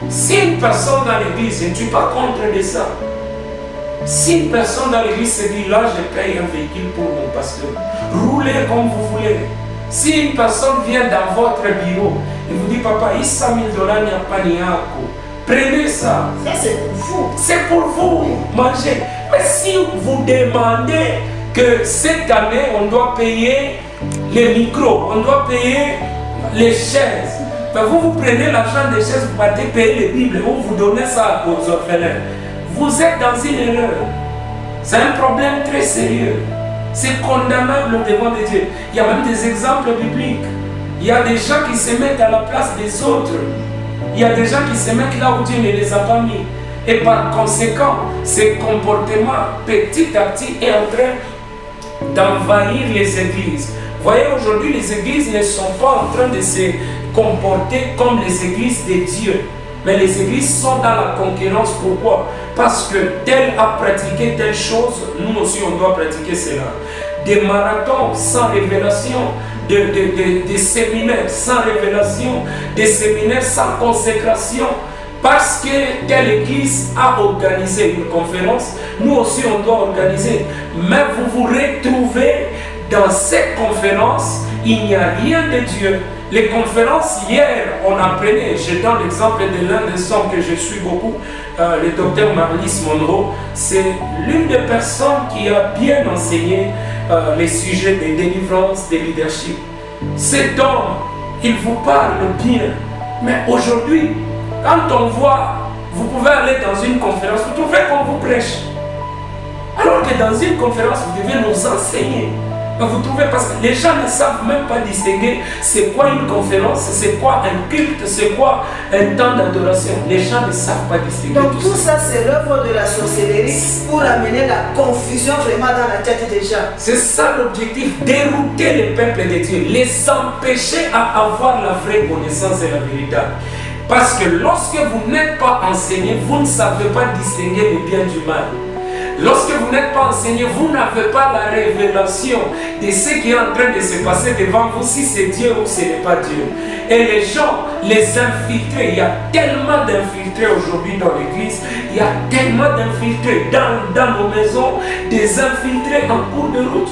Si une personne dans l'église, je ne suis pas contre de ça. Si une personne dans l'église se dit, là je paye un véhicule pour mon pasteur, roulez comme vous voulez. Si une personne vient dans votre bureau et vous dit, papa, il 100 000 $, il n'y a pas ni un coup. Prenez ça. Ça c'est pour vous. C'est pour vous, mangez. Mais si vous demandez que cette année, on doit payer les micros, on doit payer les chaises, ben vous prenez l'argent des chaises, vous partez payer les Bibles, ou vous donnez ça aux orphelins. Vous êtes dans une erreur. C'est un problème très sérieux. C'est condamnable devant Dieu. Il y a même des exemples bibliques. Il y a des gens qui se mettent à la place des autres. Il y a des gens qui se mettent là où Dieu ne les a pas mis. Et par conséquent, ce comportement, petit à petit, est en train d'envahir les églises. Vous voyez, aujourd'hui, les églises ne sont pas en train de se comporter comme les églises de Dieu. Mais les églises sont dans la concurrence. Pourquoi? Parce que tel a pratiqué telle chose, nous aussi on doit pratiquer cela. Des marathons sans révélation, des séminaires sans révélation, des séminaires sans consécration. Parce que telle église a organisé une conférence, nous aussi on doit organiser. Mais vous vous retrouvez dans cette conférence, il n'y a rien de Dieu. Les conférences, hier, on apprenait, je donne l'exemple de l'un des hommes que je suis beaucoup, le docteur Marlis Monroe. C'est l'une des personnes qui a bien enseigné les sujets de délivrance, de leadership. Cet homme, il vous parle bien. Mais aujourd'hui, quand on voit, vous pouvez aller dans une conférence, vous trouvez qu'on vous prêche. Alors que dans une conférence, vous devez nous enseigner. Vous trouvez, parce que les gens ne savent même pas distinguer c'est quoi une conférence, c'est quoi un culte, c'est quoi un temps d'adoration. Les gens ne savent pas distinguer. Donc tout ça, c'est l'œuvre de la sorcellerie pour amener la confusion vraiment dans la tête des gens. C'est ça l'objectif, dérouter les peuples de Dieu, les empêcher à avoir la vraie connaissance et la vérité. Parce que lorsque vous n'êtes pas enseigné, vous ne savez pas distinguer le bien du mal. Lorsque vous n'êtes pas enseigné, vous n'avez pas la révélation de ce qui est en train de se passer devant vous, si c'est Dieu ou ce n'est pas Dieu. Et les gens, les infiltrés, il y a tellement d'infiltrés aujourd'hui dans l'église, il y a tellement d'infiltrés dans nos maisons, des infiltrés en cours de route.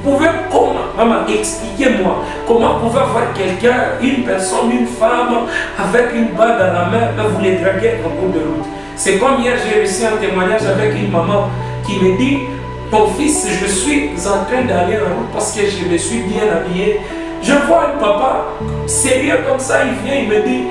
Vous pouvez, comment, maman, expliquez-moi, comment vous pouvez avoir quelqu'un, une personne, une femme, avec une bague à la main, et vous les draguez en cours de route. C'est comme hier, j'ai reçu un témoignage avec une maman qui me dit, mon fils, je suis en train d'aller en route parce que je me suis bien habillé. Je vois un papa sérieux comme ça, il vient, il me dit,